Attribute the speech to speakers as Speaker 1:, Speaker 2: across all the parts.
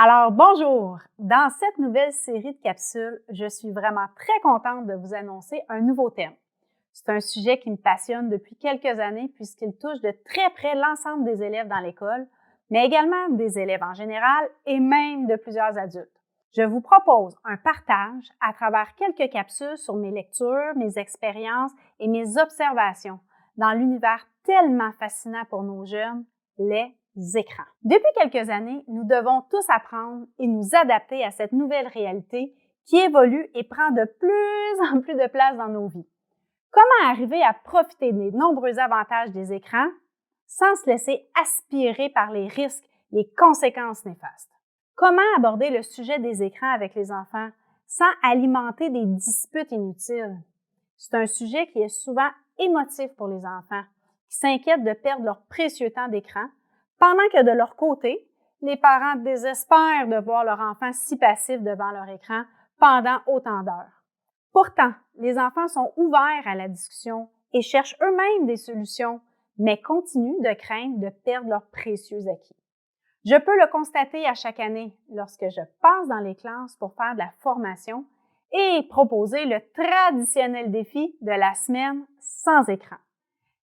Speaker 1: Alors, bonjour! Dans cette nouvelle série de capsules, je suis vraiment très contente de vous annoncer un nouveau thème. C'est un sujet qui me passionne depuis quelques années puisqu'il touche de très près l'ensemble des élèves dans l'école, mais également des élèves en général et même de plusieurs adultes. Je vous propose un partage à travers quelques capsules sur mes lectures, mes expériences et mes observations dans l'univers tellement fascinant pour nos jeunes, les écrans. Depuis quelques années, nous devons tous apprendre et nous adapter à cette nouvelle réalité qui évolue et prend de plus en plus de place dans nos vies. Comment arriver à profiter des nombreux avantages des écrans sans se laisser aspirer par les risques, les conséquences néfastes? Comment aborder le sujet des écrans avec les enfants sans alimenter des disputes inutiles? C'est un sujet qui est souvent émotif pour les enfants, qui s'inquiètent de perdre leur précieux temps d'écran, pendant que de leur côté, les parents désespèrent de voir leur enfant si passif devant leur écran pendant autant d'heures. Pourtant, les enfants sont ouverts à la discussion et cherchent eux-mêmes des solutions, mais continuent de craindre de perdre leurs précieux acquis. Je peux le constater à chaque année lorsque je passe dans les classes pour faire de la formation et proposer le traditionnel défi de la semaine sans écran.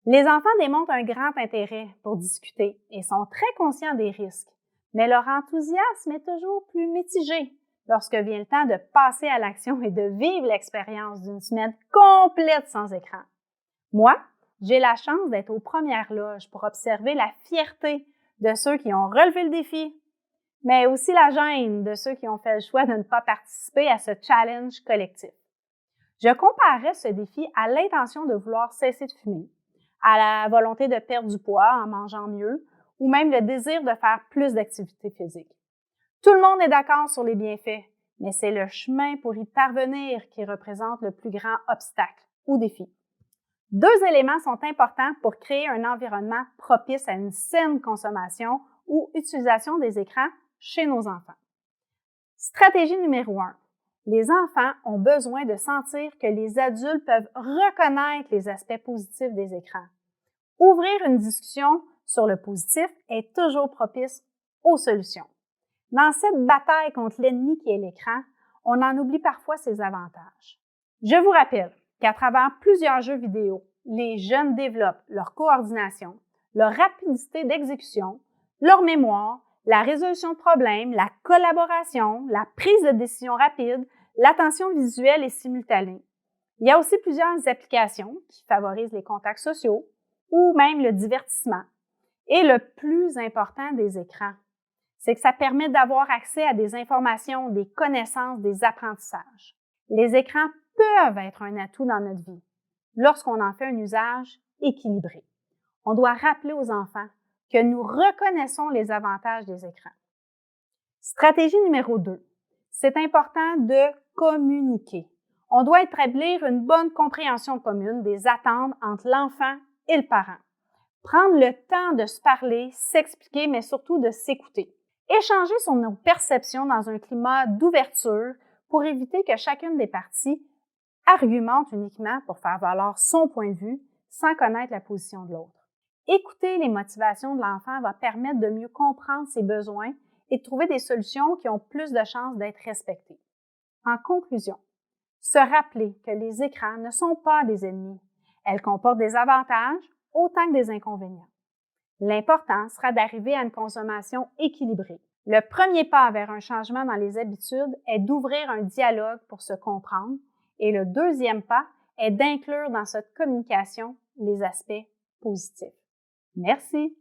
Speaker 1: Les enfants démontrent un grand intérêt pour discuter et sont très conscients des risques, mais leur enthousiasme est toujours plus mitigé lorsque vient le temps de passer à l'action et de vivre l'expérience d'une semaine complète sans écran. Moi, j'ai la chance d'être aux premières loges pour observer la fierté de ceux qui ont relevé le défi, mais aussi la gêne de ceux qui ont fait le choix de ne pas participer à ce challenge collectif. Je comparerais ce défi à l'intention de vouloir cesser de fumer, à la volonté de perdre du poids en mangeant mieux, ou même le désir de faire plus d'activité physique. Tout le monde est d'accord sur les bienfaits, mais c'est le chemin pour y parvenir qui représente le plus grand obstacle ou défi. Deux éléments sont importants pour créer un environnement propice à une saine consommation ou utilisation des écrans chez nos enfants. Stratégie numéro 1. Les enfants ont besoin de sentir que les adultes peuvent reconnaître les aspects positifs des écrans. Ouvrir une discussion sur le positif est toujours propice aux solutions. Dans cette bataille contre l'ennemi qui est l'écran, on en oublie parfois ses avantages. Je vous rappelle qu'à travers plusieurs jeux vidéo, les jeunes développent leur coordination, leur rapidité d'exécution, leur mémoire, la résolution de problèmes, la collaboration, la prise de décision rapide, l'attention visuelle et simultanée. Il y a aussi plusieurs applications qui favorisent les contacts sociaux ou même le divertissement. Et le plus important des écrans, c'est que ça permet d'avoir accès à des informations, des connaissances, des apprentissages. Les écrans peuvent être un atout dans notre vie lorsqu'on en fait un usage équilibré. On doit rappeler aux enfants que nous reconnaissons les avantages des écrans. Stratégie numéro 2. C'est important de communiquer. On doit établir une bonne compréhension commune des attentes entre l'enfant et le parent. Prendre le temps de se parler, s'expliquer, mais surtout de s'écouter. Échanger sur nos perceptions dans un climat d'ouverture pour éviter que chacune des parties argumente uniquement pour faire valoir son point de vue sans connaître la position de l'autre. Écouter les motivations de l'enfant va permettre de mieux comprendre ses besoins et de trouver des solutions qui ont plus de chances d'être respectées. En conclusion, se rappeler que les écrans ne sont pas des ennemis. Elles comportent des avantages autant que des inconvénients. L'important sera d'arriver à une consommation équilibrée. Le premier pas vers un changement dans les habitudes est d'ouvrir un dialogue pour se comprendre et le deuxième pas est d'inclure dans cette communication les aspects positifs. Merci!